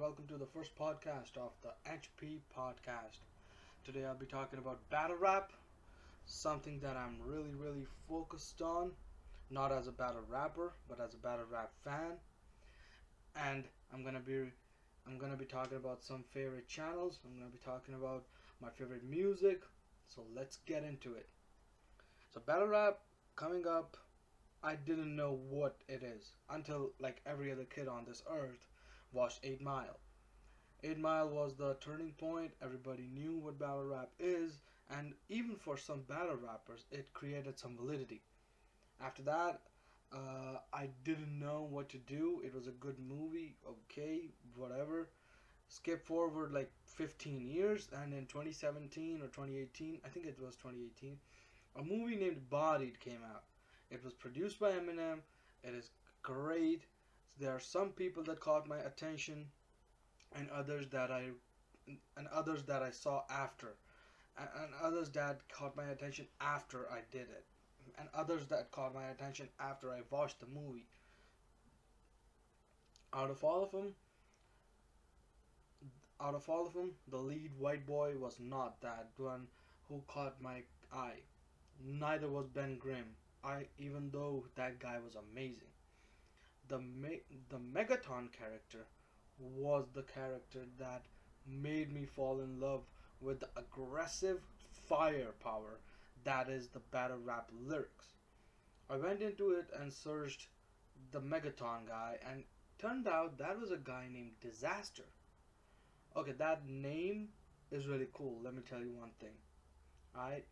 welcome to the first podcast of the HP podcast. Today I'll be talking about battle rap, something that I'm really focused on, not as a battle rapper, but as a battle rap fan. And I'm gonna be I'm gonna be talking about some favorite channels. I'm gonna be talking about my favorite music. So let's get into it. So battle rap coming up, I didn't know what it is until like every other kid on this earth watched 8 Mile. 8 Mile was the turning point. Everybody knew what battle rap is, and even for some battle rappers, it created some validity. After that, I didn't know what to do. It was a good movie, okay, whatever. Skip forward like 15 years, and in 2017 or 2018, I think it was 2018, a movie named Bodied came out. It was produced by Eminem. It is great. There are some people that caught my attention, and others that I saw after, and others that caught my attention after I did it, and others that caught my attention after I watched the movie. Out of all of them, the lead white boy was not that one who caught my eye. Neither was Ben Grimm. Even though that guy was amazing. The Megaton character was the character that made me fall in love with the aggressive firepower that is the battle rap lyrics. I went into it and searched the Megaton guy, and turned out that was a guy named Dizaster. Okay, that name is really cool. Let me tell you one thing. Alright?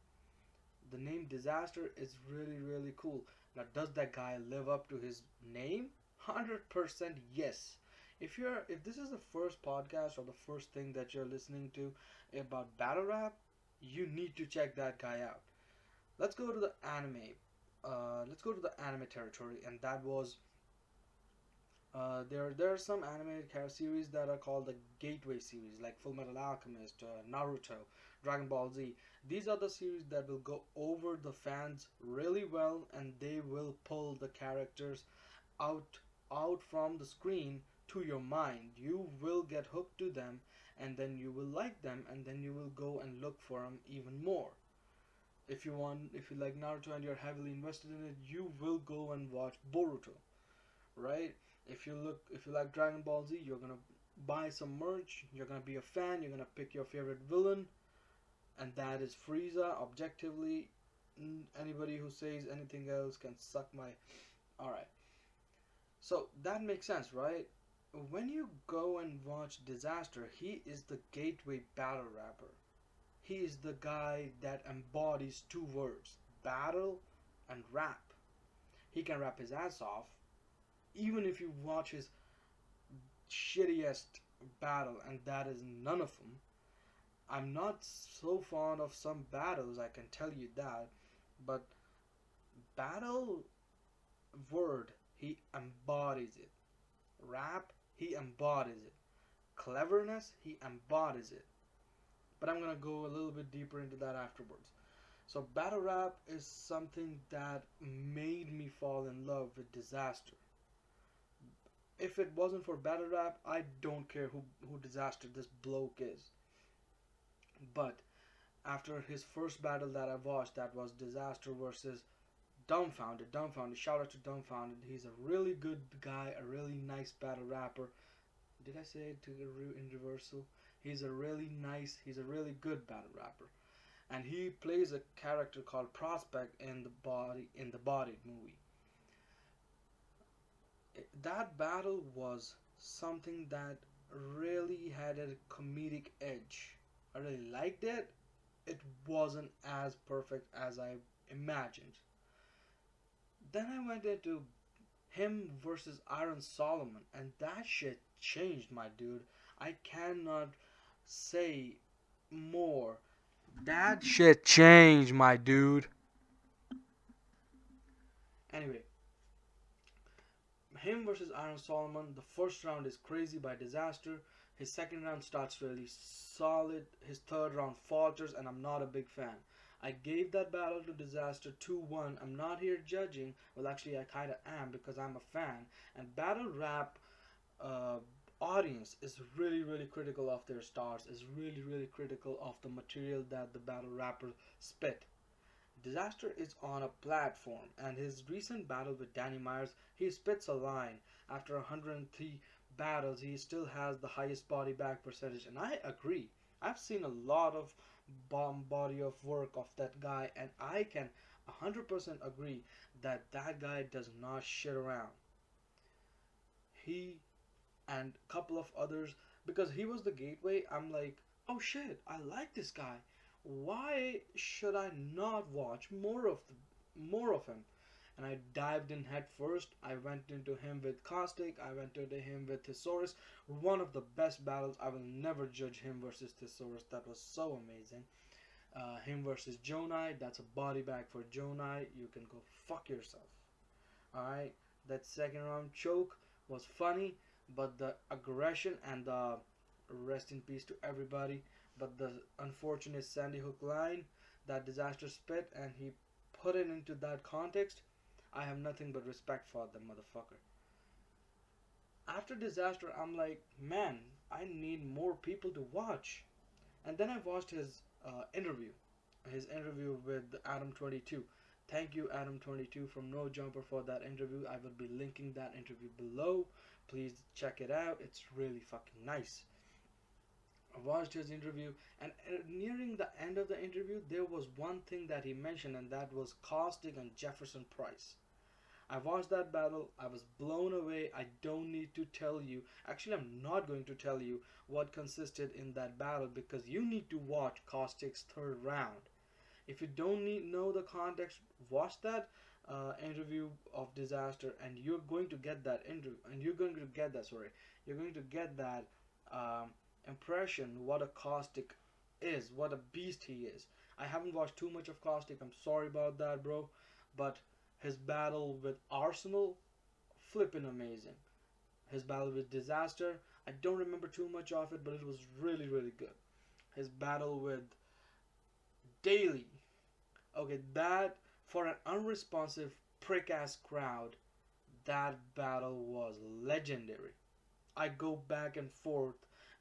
The name Dizaster is really cool. Now, does that guy live up to his name? 100% yes. If this is the first podcast or the first thing that you're listening to about battle rap, you need to check that guy out. Let's go to the anime. Let's go to the anime territory, and that was there are some anime series that are called the gateway series, like Full Metal Alchemist, Naruto, Dragon Ball Z. These are the series that will go over the fans really well, and they will pull the characters out out from the screen to your mind. You will get hooked to them, and then you will like them, and then you will go and look for them even more. If you like Naruto and you're heavily invested in it, you will go and watch Boruto, right? If you like Dragon Ball Z, you're gonna buy some merch. You're gonna be a fan. You're gonna pick your favorite villain, and that is Frieza. Objectively, anybody who says anything else can suck my. All right. So that makes sense, right? When you go and watch Dizaster, he is the gateway battle rapper. He is the guy that embodies two words: battle and rap. He can rap his ass off, even if you watch his shittiest battle, and that is none of them. I'm not so fond of some battles, I can tell you that, but battle word, he embodies it. Rap, he embodies it. Cleverness, he embodies it. But I'm gonna go a little bit deeper into that afterwards. So battle rap is something that made me fall in love with Dizaster. If it wasn't for battle rap, I don't care who Dizaster this bloke is. But after his first battle that I watched, that was Dizaster versus Dumbfounded. Shout out to Dumbfounded. He's a really good guy, a really nice battle rapper. Did I say it in reversal? He's a really good battle rapper, and he plays a character called Prospect in the Bodied movie. That battle was something that really had a comedic edge. I really liked it. It wasn't as perfect as I imagined. Then I went into him versus Iron Solomon, and that shit changed, my dude. I cannot say more. That shit changed, my dude. Anyway, him versus Iron Solomon. The first round is crazy by Dizaster. His second round starts really solid. His third round falters, and I'm not a big fan. I gave that battle to Dizaster 2-1. I'm not here judging. Well, actually, I kind of am because I'm a fan. And battle rap uh, audience is really really critical of their stars, is really really critical of the material that the battle rapper spit. Dizaster is on a platform, and his recent battle with Danny Myers, he spits a line. After 103 battles, he still has the highest body bag percentage, and I agree. I've seen a lot of bomb body of work of that guy, and I can 100% agree that that guy does not shit around. He and a couple of others, because he was the gateway. I'm like, oh shit, I like this guy. Why should I not watch more of him? And I dived in head first. I went into him with Caustic. I went into him with Thesaurus. One of the best battles. I will never judge him versus Thesaurus. That was so amazing. Him versus Gjonaj. That's a body bag for Gjonaj. You can go fuck yourself. Alright, that second round choke was funny, but the aggression and the rest in peace to everybody. But the unfortunate Sandy Hook line, that Dizaster spit, and he put it into that context. I have nothing but respect for the motherfucker. After Dizaster, I'm like, man, I need more people to watch. And then I watched his interview with Adam 22. Thank you, Adam 22 from No Jumper, for that interview. I will be linking that interview below. Please check it out. It's really fucking nice. I watched his interview, and nearing the end of the interview, there was one thing that he mentioned, and that was Caustic and Jefferson Price. I watched that battle. I was blown away. I don't need to tell you. Actually, I'm not going to tell you what consisted in that battle, because you need to watch Caustic's third round. If you don't know the context, watch that interview of Dizaster, and you're going to get that interview, and you're going to get that. Sorry, you're going to get that impression what a Caustic is, what a beast he is. I haven't watched too much of Caustic. I'm sorry about that, bro, but his battle with Arsenal, flippin' amazing. His battle with Dizaster, I don't remember too much of it, but it was really really good. His battle with Daily, okay, that for an unresponsive prick ass crowd, that battle was legendary. I go back and forth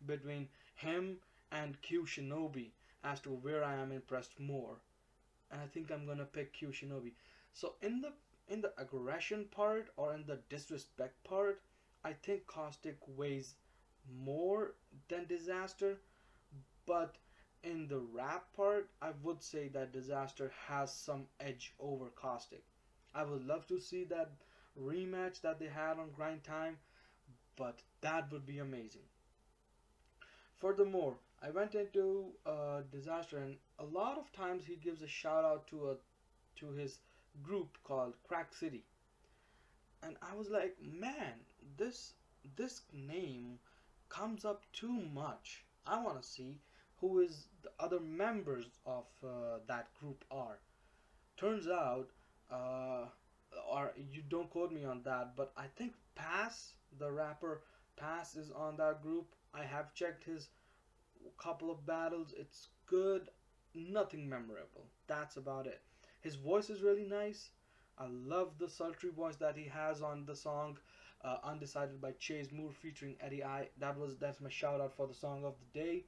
between him and Q Shinobi as to where I am impressed more, and I think I'm gonna pick Q Shinobi. So in the aggression part or in the disrespect part, I think Caustic weighs more than Dizaster, but in the rap part, I would say that Dizaster has some edge over Caustic. I would love to see that rematch that they had on Grind Time, but that would be amazing. Furthermore, I went into Dizaster, and a lot of times he gives a shout out to his group called Crack City, and I was like, man, this this name comes up too much. I want to see who is the other members of that group are. Turns out, uh, or you don't quote me on that, but I think Pass, the rapper Pass, is on that group. I have checked his couple of battles. It's good, nothing memorable. That's about it. His voice is really nice. I love the sultry voice that he has on the song "Undecided" by Chase Moore featuring Eddie I. That's my shout out for the song of the day.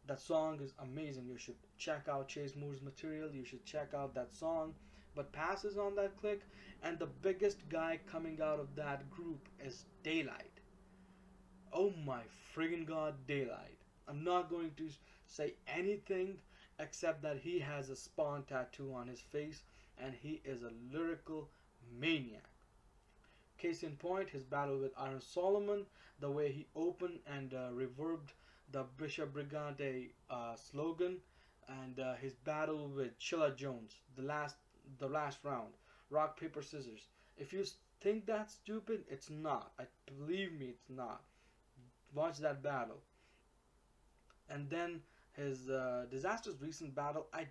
That song is amazing. You should check out Chase Moore's material. You should check out that song. But Pass is on that click, and the biggest guy coming out of that group is Daylight. Oh my friggin' god, Daylight. I'm not going to say anything except that he has a spawn tattoo on his face, and he is a lyrical maniac. Case in point, his battle with Iron Solomon, the way he opened and reverbed the Bishop Brigante slogan, and his battle with Chilla Jones, the last round, rock paper scissors. If you think that's stupid, it's not. Believe me, it's not. Watch that battle. And then his Dizaster's recent battle, I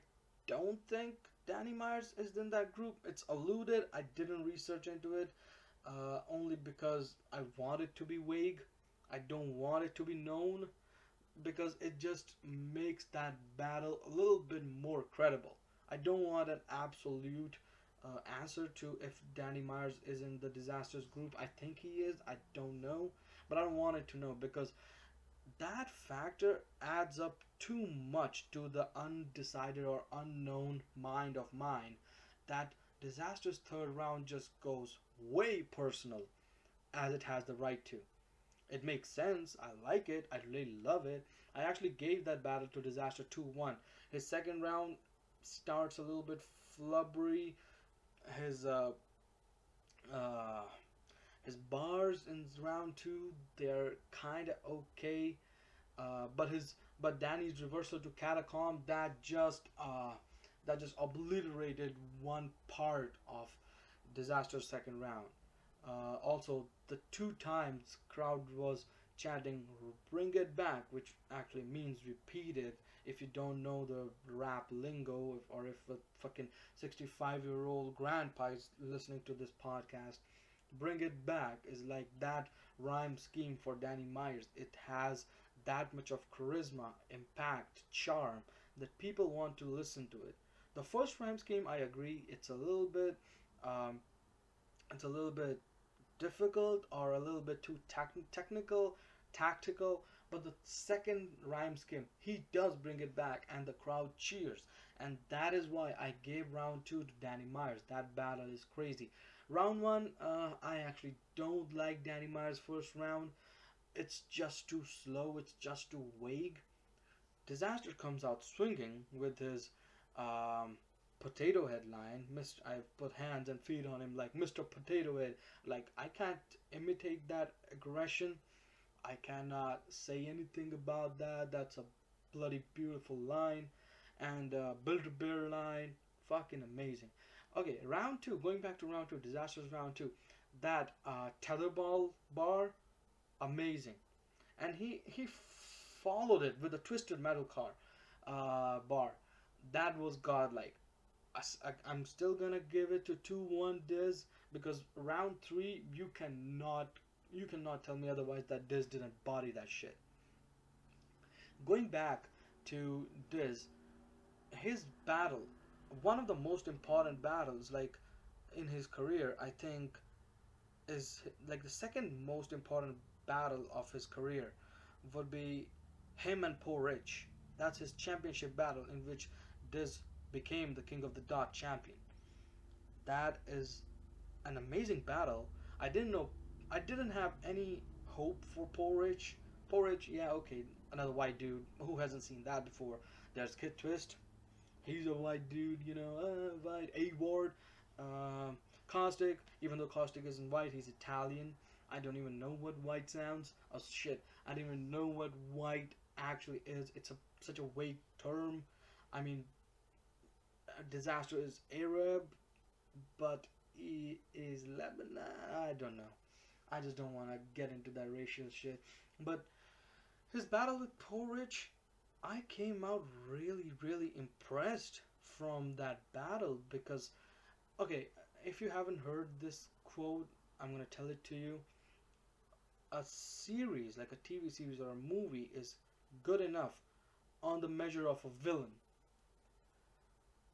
don't think Danny Myers is in that group. It's alluded. I didn't research into it only because I want it to be vague. I don't want it to be known because it just makes that battle a little bit more credible. I don't want an absolute answer to if Danny Myers is in the Disasters group. I think he is. I don't know. but I don't want it to know because that factor adds up too much to the undecided or unknown mind of mine that Dizaster's third round just goes way personal as it has the right to. It makes sense. I like it. I really love it. I actually gave that battle to Dizaster 2-1. His second round starts a little bit flubbery. His uh, uh, his bars in round two, they're kind of okay. But Danny's reversal to Catacomb, that just obliterated one part of Dizaster's second round. Also, the two times crowd was chanting "Bring it back," which actually means repeat it. If you don't know the rap lingo, or if a fucking 65-year-old grandpa is listening to this podcast, "Bring it back" is like that rhyme scheme for Danny Myers. It has that much of charisma, impact, charm that people want to listen to it. The first rhyme scheme, I agree, um, it's a little bit difficult or a little bit too technical, tactical. But the second rhyme scheme, he does bring it back, and the crowd cheers, and that is why I gave round two to Danny Myers. That battle is crazy. Round one, I actually don't like Danny Myers' first round. It's just too slow. It's just too vague. Dizaster comes out swinging with his um, potato head line. I put hands and feet on him like Mr. Potato Head. Like, I can't imitate that aggression. I cannot say anything about that. That's a bloody beautiful line. And Build a Bear line. Fucking amazing. Okay, round two. Going back to round two. Dizaster's round two. That tetherball bar. Amazing. And he followed it with a twisted metal car bar. That was godlike. I'm still gonna give it to 2-1 Diz because round three you cannot tell me otherwise that Diz didn't body that shit. Going back to Diz, his battle, one of the most important battles like in his career, I think, is like the second most important battle of his career would be him and Poor Rich. That's his championship battle in which Diz became the King of the Dot champion. That is an amazing battle. I didn't know. I didn't have any hope for Poor Rich. Poor Rich, yeah, okay, another white dude. Who hasn't seen that before? There's Kid Twist. He's a white dude, white. A Ward. Caustic, even though Caustic isn't white, he's Italian. I don't even know what white sounds. Oh shit, I don't even know what white actually is. It's such a vague term. I mean, Dizaster is Arab, but he is Lebanon. I don't know. I just don't want to get into that racial shit. But his battle with Porridge, I came out really, really impressed from that battle because, okay, if you haven't heard this quote, I'm gonna tell it to you. A series, like a TV series or a movie, is good enough on the measure of a villain.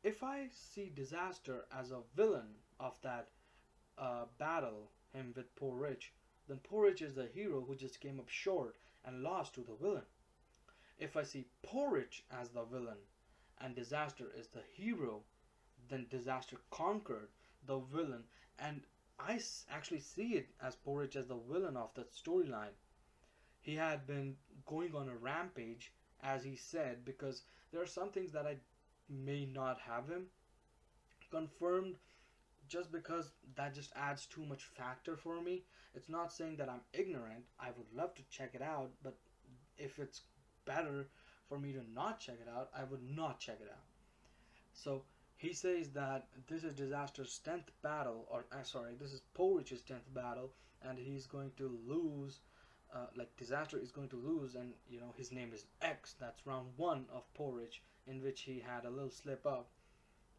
If I see Dizaster as a villain of that battle, him with Poor Rich, then Poor Rich is the hero who just came up short and lost to the villain. If I see Poor Rich as the villain and Dizaster is the hero, then Dizaster conquered the villain, and actually see it as Poor Rich as the villain of that storyline. He had been going on a rampage, as he said, because there are some things that I may not have him confirmed just because that just adds too much factor for me. It's not saying that I'm ignorant. I would love to check it out, but if it's better for me to not check it out, I would not check it out. So he says that this is Dizaster's 10th battle, or sorry, this is Porridge's 10th battle, and he's going to lose. Like Dizaster is going to lose, and his name is X. That's round one of Porridge, in which he had a little slip up.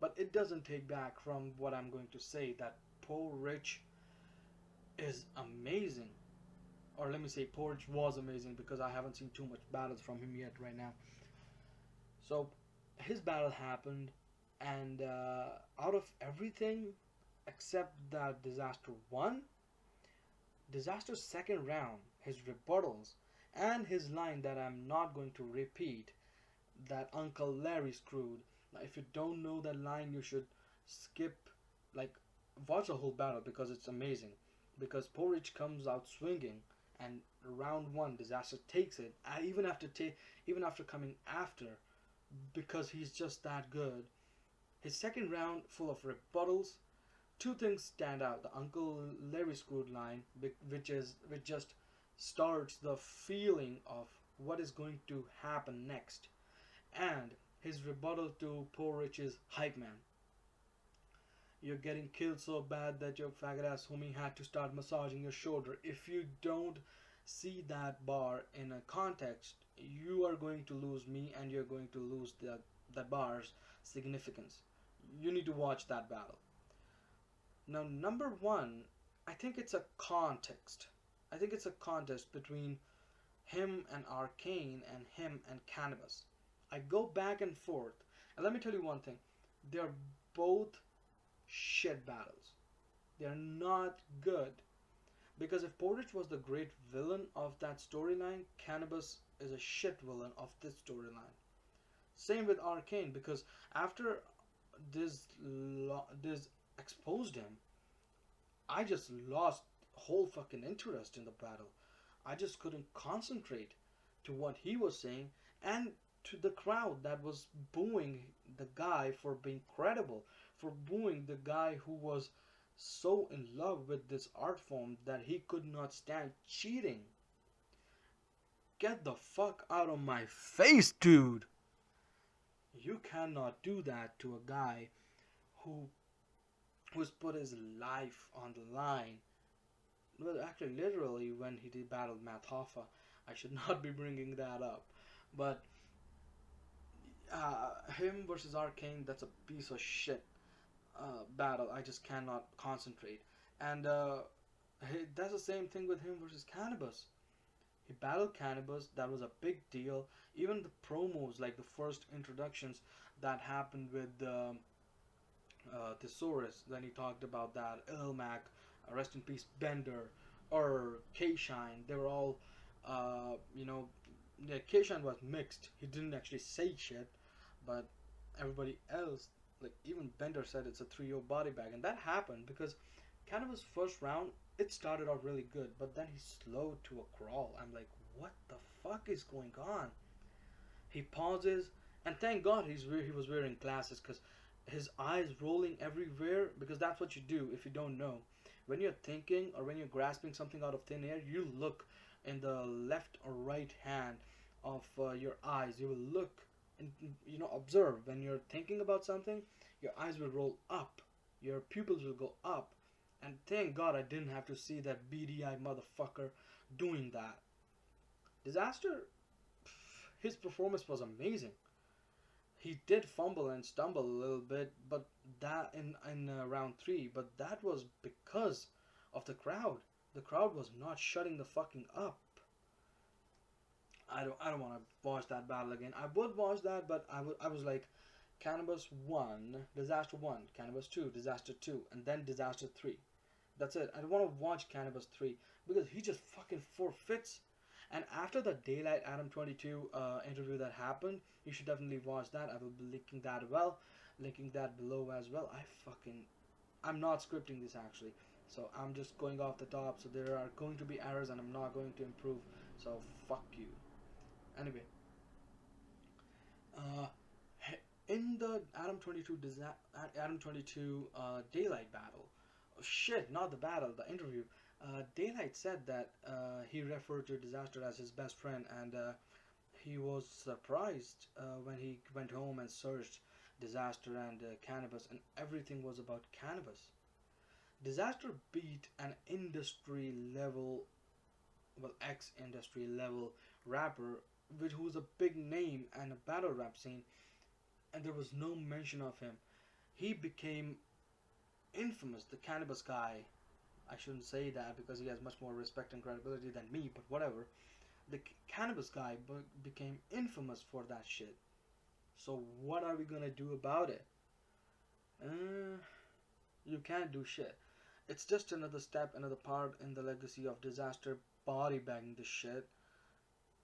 But it doesn't take back from what I'm going to say that Porridge is amazing. Or let me say Porridge was amazing because I haven't seen too much battles from him yet right now. So his battle happened, and out of everything except that Dizaster won, Dizaster's second round, his rebuttals, and his line that I'm not going to repeat, that Uncle Larry screwed. Now, if you don't know that line, you should skip, like, watch the whole battle because it's amazing. Because Porridge comes out swinging, and round one, Dizaster takes it. Even after coming after, because he's just that good. His second round, full of rebuttals. Two things stand out: the Uncle Larry screwed line, which just starts the feeling of what is going to happen next, and his rebuttal to Porridge's hype man. You're getting killed so bad that your faggot ass homie had to start massaging your shoulder. If you don't see that bar in a context, you are going to lose me and you're going to lose that bar's significance. You need to watch that battle. Now, number one, I think it's a context. I think it's a contest between him and Arcane and him and Cannabis. I go back and forth. And let me tell you one thing. They're both shit battles. They're not good. Because if Porridge was the great villain of that storyline, Cannabis is a shit villain of this storyline. Same with Arcane, because after this exposed him, I just lost whole fucking interest in the battle. I just couldn't concentrate to what he was saying and to the crowd that was booing the guy for being credible, for booing the guy who was so in love with this art form that he could not stand cheating. Get the fuck out of my face, dude! You cannot do that to a guy who who's put his life on the line. Well, actually, literally, when he did battle Matt Hoffa, I should not be bringing that up. But him versus Arcane, that's a piece of shit battle. I just cannot concentrate. And that's the same thing with him versus Cannabis. He battled Cannabis. That was a big deal. Even the promos, like the first introductions that happened with Thesaurus, then he talked about that Ilmac, rest in peace Bender, or K-Shine. They were all, yeah, K-Shine was mixed. He didn't actually say shit, but everybody else, like even Bender said it's a 3-0 body bag, and that happened because Cannabis' first round, it started out really good, but then he slowed to a crawl. I'm like, what the fuck is going on? He pauses, and thank God he was wearing glasses, because his eyes rolling everywhere, because that's what you do if you don't know. When you're thinking or when you're grasping something out of thin air, you look in the left or right hand of your eyes. You will look and observe. When you're thinking about something, your eyes will roll up, your pupils will go up, and thank God I didn't have to see that beady eye motherfucker doing that. Dizaster, his performance was amazing. He did fumble and stumble a little bit, but that in round three. But that was because of the crowd. The crowd was not shutting the fucking up. I don't want to watch that battle again. I would watch that, but I was like, Cannabis 1, Dizaster 1, Cannabis 2, Dizaster 2, and then Dizaster 3. That's it. I don't want to watch Cannabis 3 because he just fucking forfeits. And after the Daylight Adam 22 interview that happened, you should definitely watch that. I will be linking that below as well. I'm not scripting this actually, so I'm just going off the top. So there are going to be errors, and I'm not going to improve. So fuck you. Anyway, uh, in the Adam 22 Daylight battle, oh, shit, not the battle, the interview. Daylight said that he referred to Dizaster as his best friend, and he was surprised when he went home and searched Dizaster and Cannabis, and everything was about Cannabis. Dizaster beat an industry level, well, ex-industry level rapper, who's a big name and a battle rap scene, and there was no mention of him. He became infamous, the Cannabis guy. I shouldn't say that because he has much more respect and credibility than me, but whatever. The Cannabis guy became infamous for that shit. So what are we gonna do about it? You can't do shit. It's just another step, another part in the legacy of Dizaster body bagging the shit,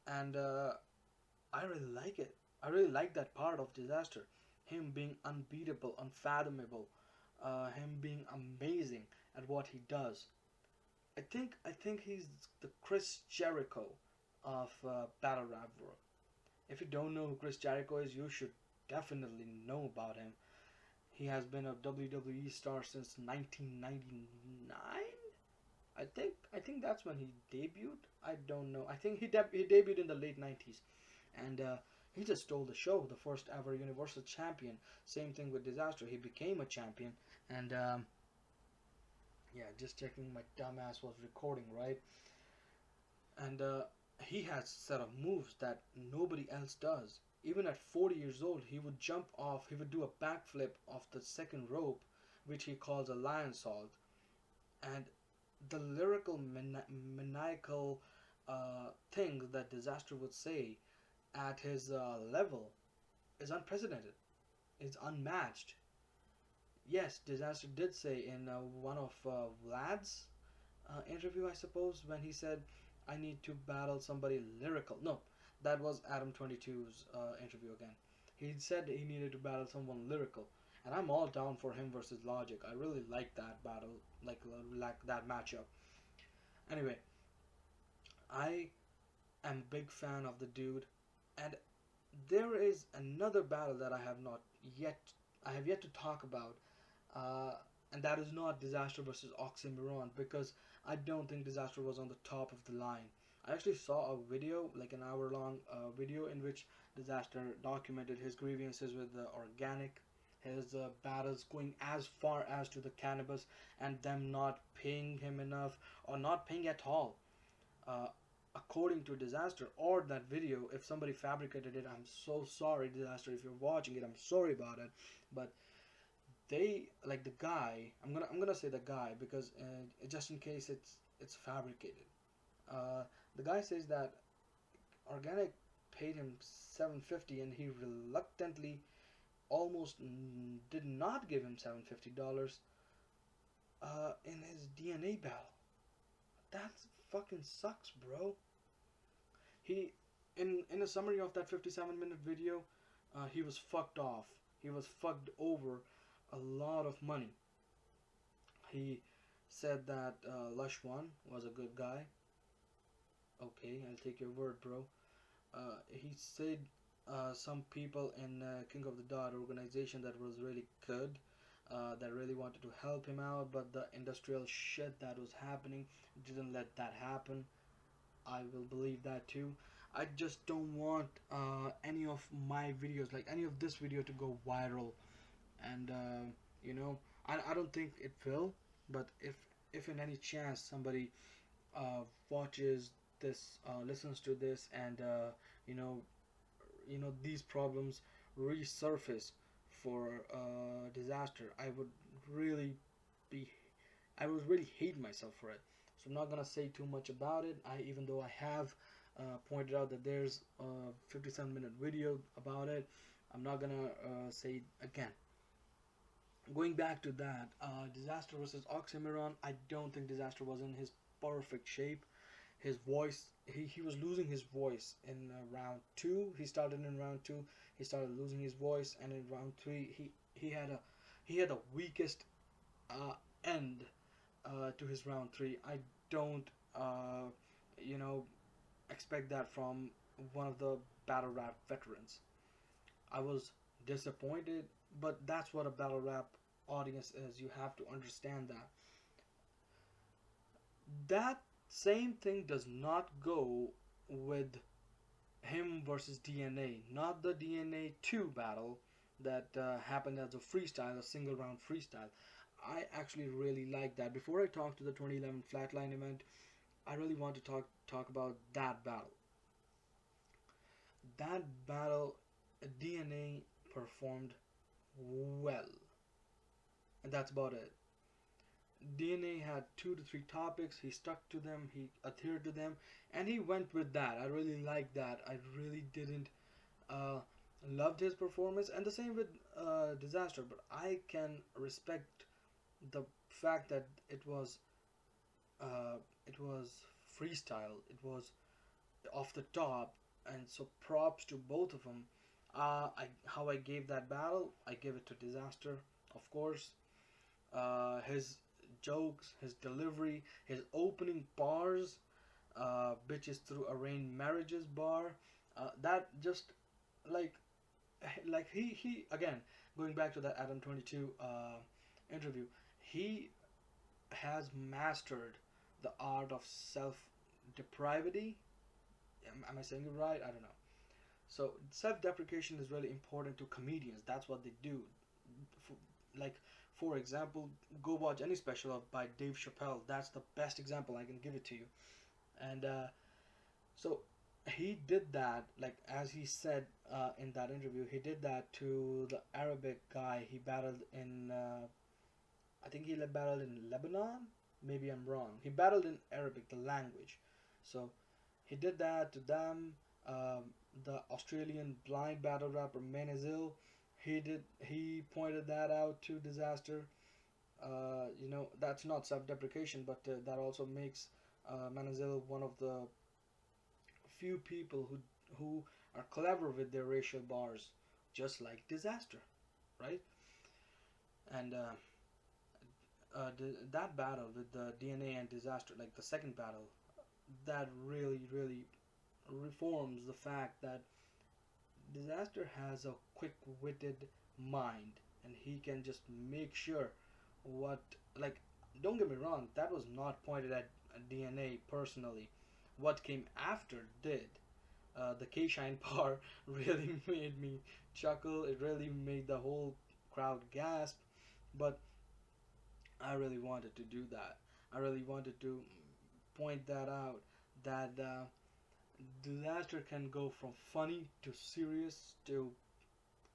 and I really like it. I really like that part of Disaster. Him being unbeatable, unfathomable, him being amazing at what he does. I think he's the Chris Jericho of battle rap world. If you don't know who Chris Jericho is, you should definitely know about him. He has been a WWE star since 1999. I think that's when he debuted. I don't know. I think he debuted in the late 90s, and he just stole the show. The first ever Universal Champion. Same thing with Disaster. He became a champion, and yeah, just checking my dumbass was recording right, and he has a set of moves that nobody else does. Even at 40 years old, he would jump off. He would do a backflip off the second rope, which he calls a lion salt, and the lyrical maniacal things that Disaster would say at his level is unprecedented. It's unmatched. Yes, Disaster did say in one of Vlad's interview, I suppose, when he said, "I need to battle somebody lyrical." No, that was Adam 22's interview again. He said he needed to battle someone lyrical, and I'm all down for him versus Logic. I really like that battle, like that matchup. Anyway, I am a big fan of the dude, and there is another battle that yet I have yet to talk about, uh, and that is not Disaster versus Oxymoron, because I don't think Disaster was on the top of the line. I actually saw a video, like an hour long video, in which Disaster documented his grievances with the organic, his battles going as far as to the cannabis, and them not paying him enough or not paying at all. Uh, According to Disaster or that video, if somebody fabricated it, I'm so sorry, Disaster. If you're watching it, I'm sorry about it. But they, like, the guy, I'm gonna say the guy, because just in case it's fabricated. The guy says that organic paid him 750, and he reluctantly almost did not give him $750 in his DNA battle. That fucking sucks, bro. He, in a summary of that 57-minute video, he was fucked off. He was fucked over a lot of money. He said that Lush One was a good guy. Okay, I'll take your word, bro. He said some people in King of the Dot organization that was really good, that really wanted to help him out, but the industrial shit that was happening didn't let that happen. I will believe that too. I just don't want any of my videos, like any of this video, to go viral, and you know, I don't think it will. But if in any chance somebody watches this, listens to this, and you know, these problems resurface for Disaster, really be I would really hate myself for it. So I'm not gonna say too much about it. Even though I have pointed out that there's a 57-minute video about it, I'm not gonna say it again. Going back to that, Disaster versus Oxymoron, I don't think Disaster was in his perfect shape. His voice, he was losing his voice in round two. He started in round two. He started losing his voice, and in round three, he had the weakest uh, end to his round three. I don't, you know, expect that from one of the battle rap veterans. I was disappointed, but that's what a battle rap audience is. You have to understand that. That same thing does not go with him versus DNA, not the DNA 2 battle that happened as a freestyle, a single round freestyle. I actually really like that. Before I talk to the 2011 Flatline event, I really want to talk about that battle. That battle, DNA performed well, and that's about it. DNA had 2 to 3 topics. He stuck to them. He adhered to them, and he went with that. I really liked that. I really didn't uh, loved his performance, and the same with Disaster. But I can respect the fact that it was freestyle. It was off the top, and so props to both of them. How I gave that battle, I gave it to Dizaster, of course. His jokes, his delivery, his opening bars, bitches through arranged marriages bar, that just like he again, going back to that Adam 22 interview, he has mastered the art of self depravity. Am I saying it right? I don't know. So self-deprecation is really important to comedians. That's what they do. For, like, for example, go watch any special by Dave Chappelle. That's the best example I can give it to you. And so he did that, like as he said in that interview, he did that to the Arabic guy he battled in. I think he battled in Lebanon. Maybe I'm wrong. He battled in Arabic, the language. So he did that to them. Um, the Australian blind battle rapper Menezil, he pointed that out to Dizaster. That's not self-deprecation, but that also makes Menezil one of the few people who are clever with their racial bars, just like Dizaster, right? And that battle with the DNA and Dizaster, like the second battle, that really, really reforms the fact that Dizaster has a quick-witted mind, and he can just make sure what, like, don't get me wrong, that was not pointed at DNA personally. What came after did. The K-Shine bar really made me chuckle. It really made the whole crowd gasp. But I really wanted to do that. I really wanted to point that out. That Disaster can go from funny to serious to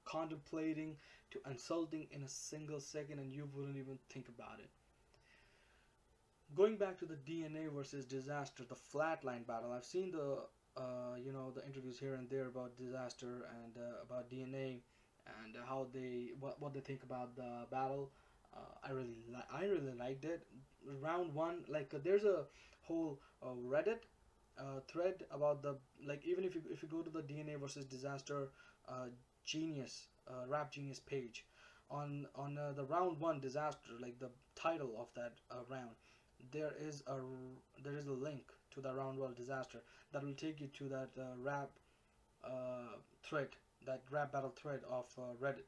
contemplating to insulting in a single second, and you wouldn't even think about it. Going back to the DNA versus Dizaster, the flatline battle. I've seen the interviews here and there about Dizaster and about DNA and how what they think about the battle. I really liked it. Round one, like there's a whole Reddit thread about the, like, even if you go to the DNA versus Dizaster uh, genius rap genius page on the round one Dizaster, like the title of that round, there is a there is a link to the round one Dizaster that will take you to that rap thread, that rap battle thread of Reddit,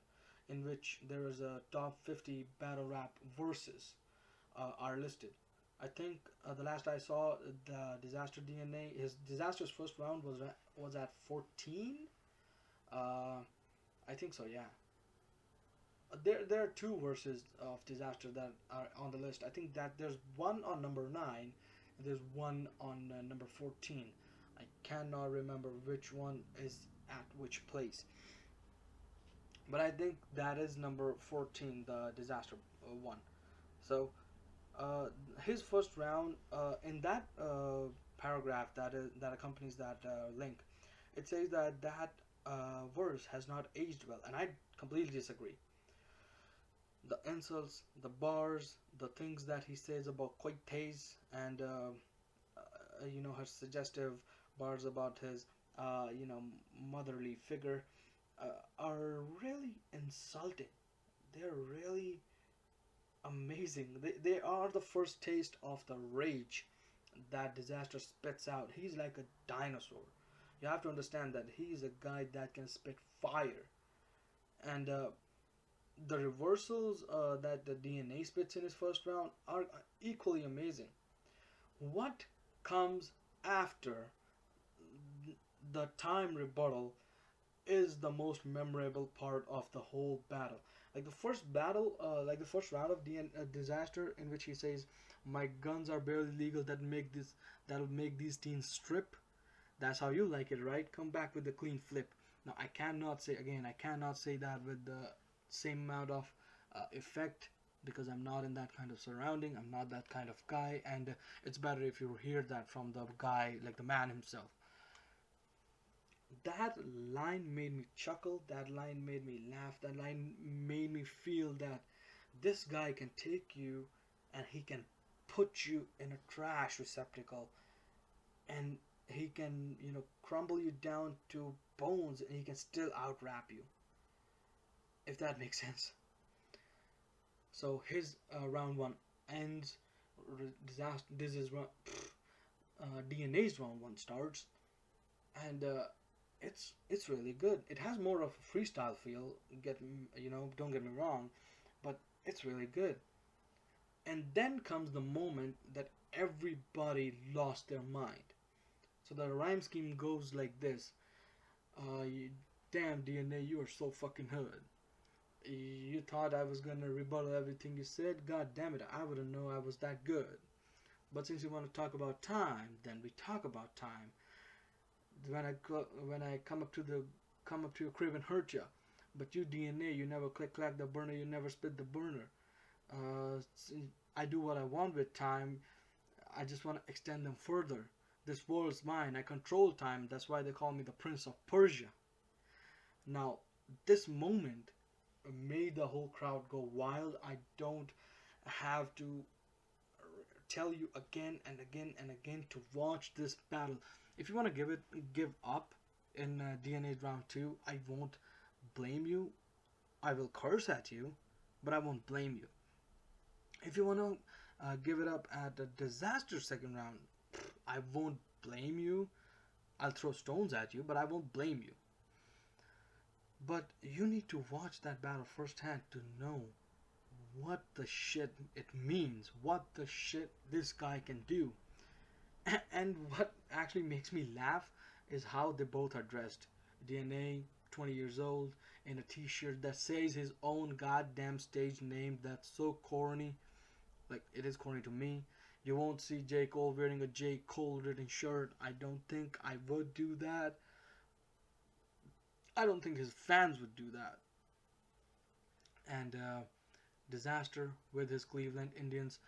in which there is a top 50 battle rap verses are listed. I think the last I saw, the Dizaster DNA, his Dizaster's first round was at 14. Uh, I think so. Yeah. There are two verses of Dizaster that are on the list. I think that there's one on number 9, and there's one on number 14. I cannot remember which one is at which place, but I think that is number 14, the Dizaster one. So uh, his first round, in that paragraph that accompanies that link, it says that verse has not aged well, and I completely disagree. The insults, the bars, the things that he says about Coites, and her suggestive bars about his motherly figure, are really insulting. They're really amazing. They are the first taste of the rage that Dizaster spits out. He's like a dinosaur. You have to understand that he's a guy that can spit fire. And the reversals that the DNA spits in his first round are equally amazing. What comes after the time rebuttal is the most memorable part of the whole battle. Like the first battle, like the first round of Dizaster, in which he says, "My guns are barely legal. That'll make these teens strip." That's how you like it, right? Come back with the clean flip. Now I cannot say again. I cannot say that with the same amount of effect, because I'm not in that kind of surrounding. I'm not that kind of guy, and it's better if you hear that from the guy, like the man himself. That line made me chuckle. That line made me laugh. That line made me feel that this guy can take you and he can put you in a trash receptacle and he can, crumble you down to bones, and he can still out rap you, if that makes sense. So his round one ends. Disaster. This is DNA's round one starts, and it's really good. It has more of a freestyle feel. Don't get me wrong, but it's really good. And then comes the moment that everybody lost their mind. So the rhyme scheme goes like this: Damn DNA, you are so fucking hood. You thought I was gonna rebuttal everything you said? God damn it, I wouldn't know I was that good. But since you want to talk about time, then we talk about time. When I come up to your crib and hurt ya, but you DNA, you never click clack the burner, you never spit the burner. Uh, I do what I want with time. I just want to extend them further. This world's mine. I control time. That's why they call me the Prince of Persia. Now, this moment made the whole crowd go wild. I don't have to tell you again and again and again to watch this battle. If you want to give up in DNA round 2, I won't blame you. I will curse at you, but I won't blame you. If you want to give it up at the Dizaster second round, I won't blame you. I'll throw stones at you, but I won't blame you. But you need to watch that battle firsthand to know what the shit it means, what the shit this guy can do. And what actually makes me laugh is how they both are dressed. DNA, 20 years old, in a t-shirt that says his own goddamn stage name. That's so corny. Like, it is corny to me. You won't see J. Cole wearing a J. Cole written shirt. I don't think I would do that. I don't think his fans would do that. And Dizaster with his Cleveland Indians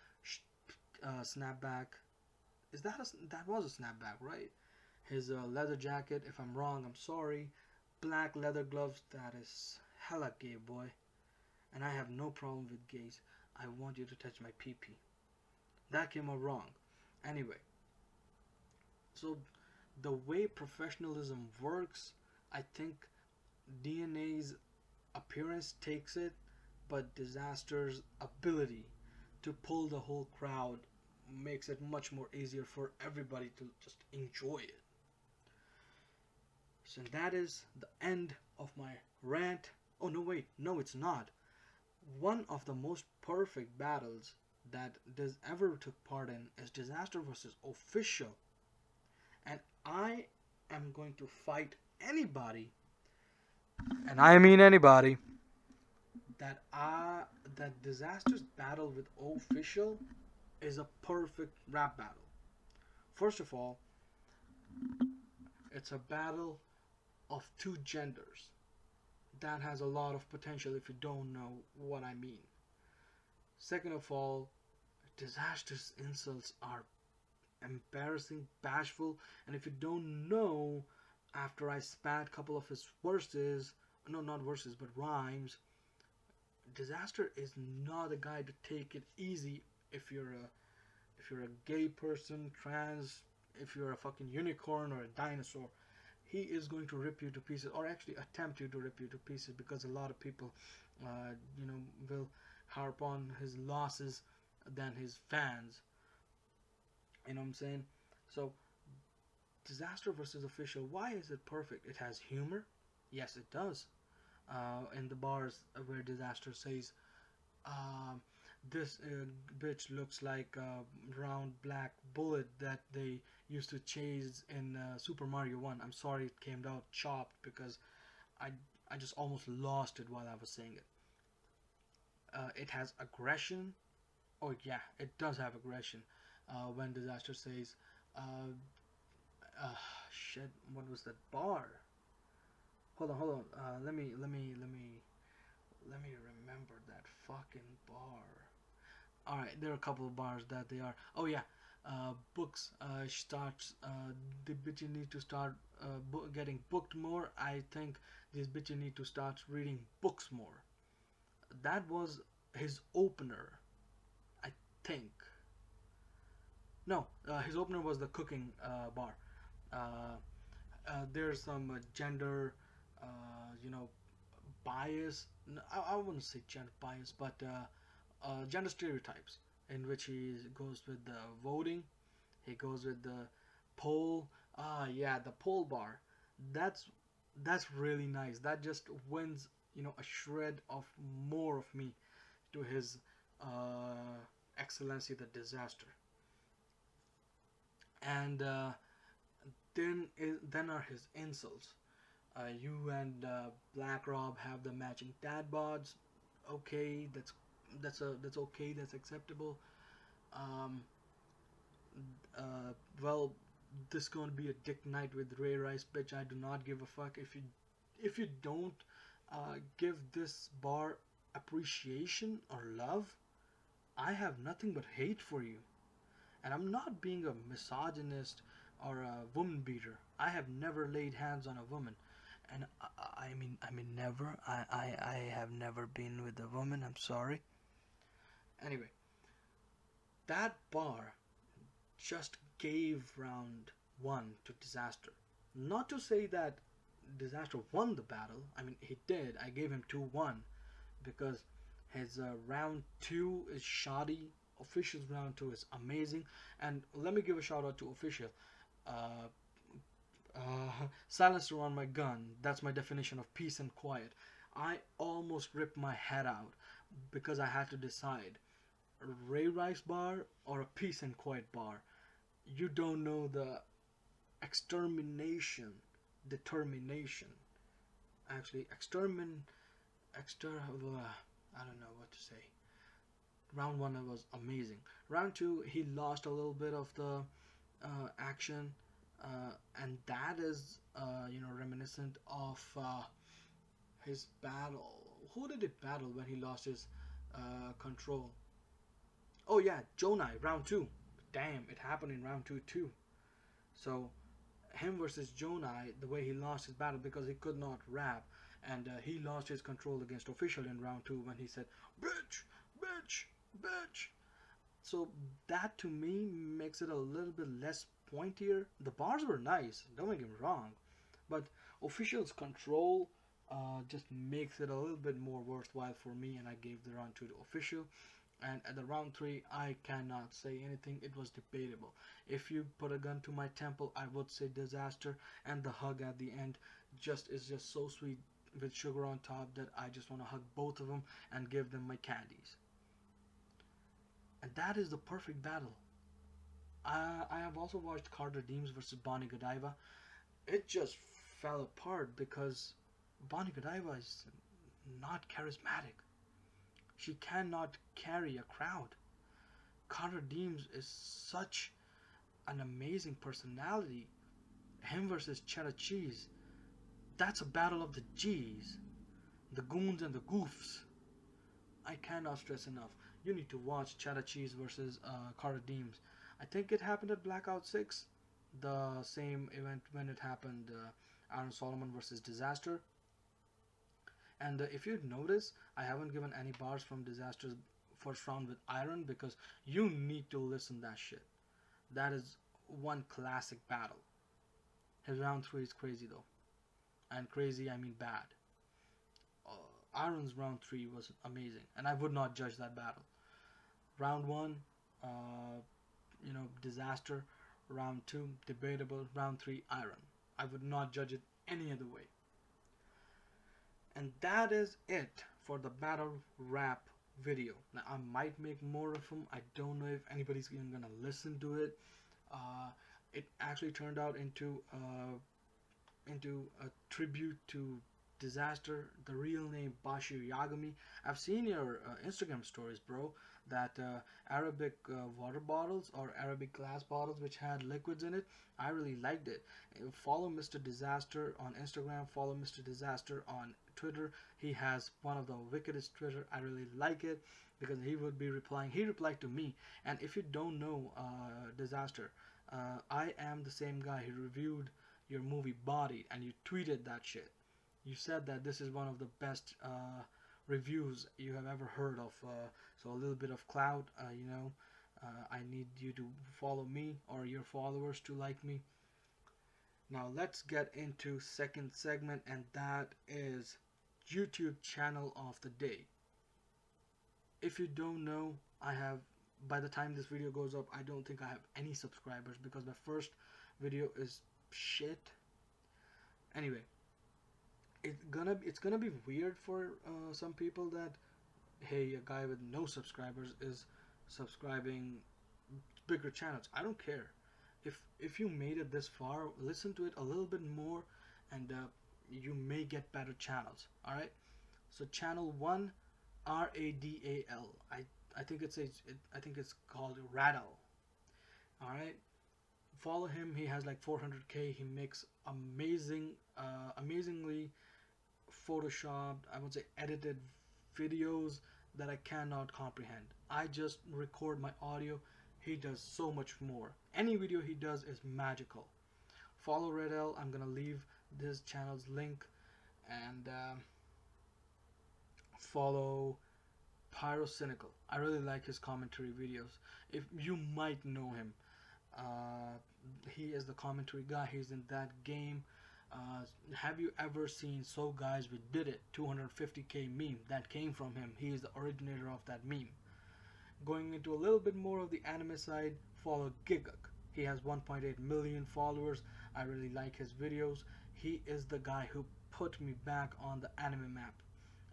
snapback. That was a snapback, right? His leather jacket. If I'm wrong, I'm sorry. Black leather gloves. That is hella gay, boy. And I have no problem with gays. I want you to touch my pee pee. That came out wrong. Anyway, so the way professionalism works, I think DNA's appearance takes it, but Dizaster's ability to pull the whole crowd makes it much more easier for everybody to just enjoy it. So that is the end of my rant. Oh no, wait, no, it's not. One of the most perfect battles that Diz ever took part in is Dizaster versus Official. And I am going to fight anybody, and I mean anybody, that Dizaster's battle with Official is a perfect rap battle. First of all, it's a battle of two genders. That has a lot of potential if you don't know what I mean. Second of all, Dizaster's insults are embarrassing, bashful, and if you don't know, after I spat a couple of his verses, no, not verses, but rhymes, Dizaster is not a guy to take it easy if you're a gay person, trans, if you're a fucking unicorn or a dinosaur. He is going to rip you to pieces, or actually attempt you to rip you to pieces, because a lot of people, will harp on his losses than his fans. You know what I'm saying? So, Dizaster versus Official, why is it perfect? It has humor. Yes, it does. In the bars where Dizaster says, um, this bitch looks like a round black bullet that they used to chase in Super Mario 1. I'm sorry it came out chopped because I, I just almost lost it while I was saying it. It has aggression. Oh, yeah, it does have aggression. When Dizaster says, uh, shit, what was that bar? Hold on. Let me remember that fucking bar. All right, there are a couple of bars that they are. Oh yeah, books starts. The bitch need to start getting booked more. I think this bitch need to start reading books more. That was his opener, I think. No, his opener was the cooking bar. Uh, there's some gender, you know, bias. I wouldn't say gender bias, but gender stereotypes in which he goes with the voting. He goes with the pole. Ah, yeah, the pole bar. That's that's really nice. That just wins, a shred of more of me to his excellency, the disaster. And then are his insults. You and Black Rob have the matching dad bods. Okay, that's okay. That's acceptable. Um, well, this gonna be a dick night with Ray Rice, bitch. I do not give a fuck if you don't give this bar appreciation or love. I have nothing but hate for you, and I'm not being a misogynist or a woman beater. I have never laid hands on a woman, and I mean never. I have never been with a woman. I'm sorry. Anyway, that bar just gave round one to Disaster. Not to say that Disaster won the battle. I mean, he did. I gave him 2-1 because his round two is shoddy. Official's round two is amazing. And let me give a shout out to Official. Uh, Silencer on my gun. That's my definition of peace and quiet. I almost ripped my head out because I had to decide a Ray Rice bar or a peace and quiet bar. You don't know the extermination, determination. Actually, I don't know what to say. Round one was amazing. Round two, he lost a little bit of the action, and that is, reminiscent of his battle. Who did he battle when he lost his control? Oh yeah, Gjonaj, round two. Damn, it happened in round two too. So him versus Gjonaj, the way he lost his battle because he could not rap, and he lost his control against Official in round two when he said, "Bitch, bitch, bitch." So that to me makes it a little bit less pointier. The bars were nice, don't make me wrong, but Official's control just makes it a little bit more worthwhile for me, and I gave the round two to Official. And at the round three, I cannot say anything. It was debatable. If you put a gun to my temple, I would say Disaster, and the hug at the end is just so sweet with sugar on top that I just want to hug both of them and give them my candies. And that is the perfect battle. I have also watched Carter Deems versus Bonnie Godiva. It just fell apart because Bonnie Godiva is not charismatic. She cannot carry a crowd. Carter Deems is such an amazing personality. Him versus Cheddar Cheese. That's a battle of the G's. The goons and the goofs. I cannot stress enough. You need to watch Cheddar Cheese versus Carter Deems. I think it happened at Blackout 6. The same event when it happened, Aaron Solomon versus Dizaster. And if you notice, I haven't given any bars from Dizaster's first round with Iron because you need to listen that shit. That is one classic battle. His round three is crazy though, and crazy I mean bad. Iron's round three was amazing, and I would not judge that battle. Round one, Dizaster. Round two, debatable. Round three, Iron. I would not judge it any other way. And that is it for the battle rap video. Now I might make more of them. I don't know if anybody's even gonna listen to it. It actually turned out into a tribute to Dizaster, the real name Bashir Yagami. I've seen your Instagram stories, bro. That Arabic water bottles or Arabic glass bottles which had liquids in it. I really liked it. Follow Mr. Dizaster on Instagram. Follow Mr. Dizaster on Twitter. He has one of the wickedest Twitter. I really like it because he would be replying. He replied to me. And if you don't know Dizaster, I am the same guy who reviewed your movie Body, and you tweeted that shit. You said that this is one of the best reviews you have ever heard of. So a little bit of clout, I need you to follow me or your followers to like me. Now let's get into second segment, and that is YouTube channel of the day. If you don't know, I have, by the time this video goes up, I don't think I have any subscribers because my first video is shit. Anyway, it's gonna be weird for some people that, hey, a guy with no subscribers is subscribing bigger channels. I don't care. If you made it this far, listen to it a little bit more, and you may get better channels. All right. So channel one, Radal. I think I think it's called Radal. All right. Follow him. He has like 400K. He makes amazingly photoshopped, I would say edited videos that I cannot comprehend. I just record my audio. He does so much more. Any video he does is magical. Follow Redel. I'm gonna leave this channel's link, and follow Pyrocynical. I really like his commentary videos. If you might know him, uh, he is the commentary guy. He's in that game. Have you ever seen So Guys We Did It 250K meme? That came from him. He is the originator of that meme. Going into a little bit more of the anime side, follow Giguk. He has 1.8 million followers. I really like his videos. He is the guy who put me back on the anime map.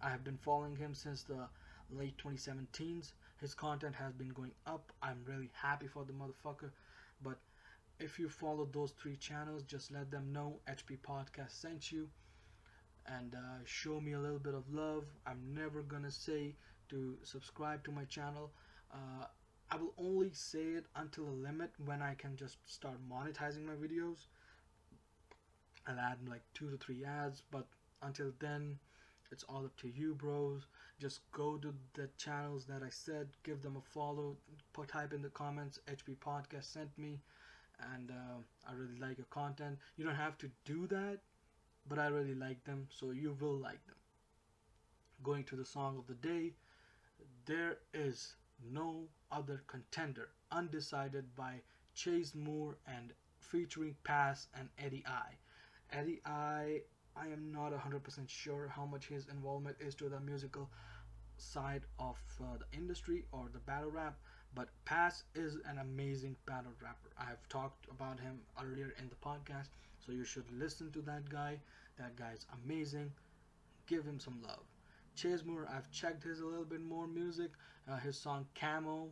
I have been following him since the late 2017s. His content has been going up. I'm really happy for the motherfucker. But if you follow those three channels, just let them know HP Podcast sent you, and show me a little bit of love. I'm never gonna say to subscribe to my channel. Uh, I will only say it until a limit when I can just start monetizing my videos. I'll add like 2 to 3 ads, but until then, it's all up to you, bros. Just go to the channels that I said, give them a follow, type in the comments, HP Podcast sent me, and I really like your content. You don't have to do that, but I really like them, so you will like them. Going to the song of the day, There Is No Other Contender, Undecided by Chase Moore and featuring Pass and Eddie I. Eddie I am not 100% sure how much his involvement is to the musical side of the industry or the battle rap, but Pass is an amazing battle rapper. I have talked about him earlier in the podcast, so you should listen to that guy. That guy's amazing. Give him some love. Chase Moore, I've checked his a little bit more music. His song Camo,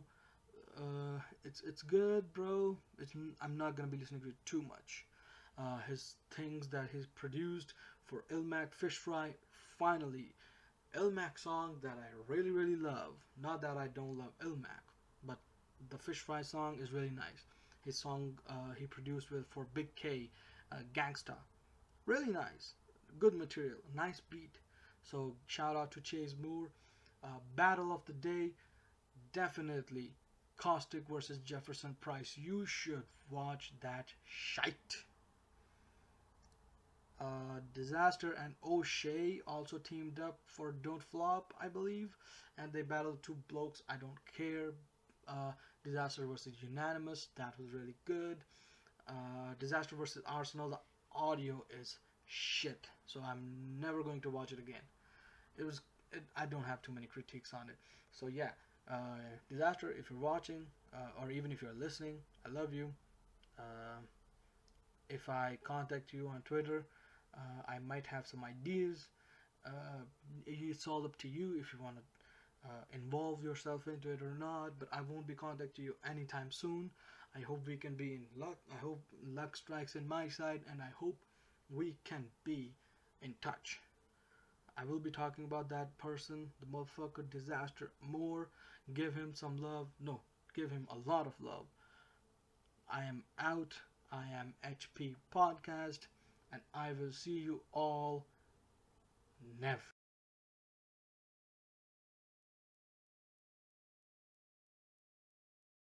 it's good, bro. I'm not gonna be listening to it too much. His things that he's produced for Ilmac Fish Fry, finally, Ilmac song that I really love. Not that I don't love Ilmac, but the Fish Fry song is really nice. His song he produced with for Big K, Gangsta, really nice, good material, nice beat. So shout out to Chase Moore. Battle of the day, definitely Caustic versus Jefferson Price. You should watch that shite. Dizaster and O'Shea also teamed up for Don't Flop, I believe, and they battled two blokes. I don't care. Uh, Dizaster versus Unanimous, that was really good. Dizaster versus Arsenal, the audio is shit, so I'm never going to watch it again. It was, I don't have too many critiques on it. So yeah, Dizaster, if you're watching, or even if you're listening, I love you. Uh, if I contact you on Twitter, I might have some ideas. It's all up to you if you want to involve yourself into it or not, but I won't be contacting you anytime soon. I hope we can be in luck. I hope luck strikes in my side, and I hope we can be in touch. I will be talking about that person, the motherfucker Dizaster, more. Give him some love. No, give him a lot of love. I am out. I am HP Podcast, and I will see you all never.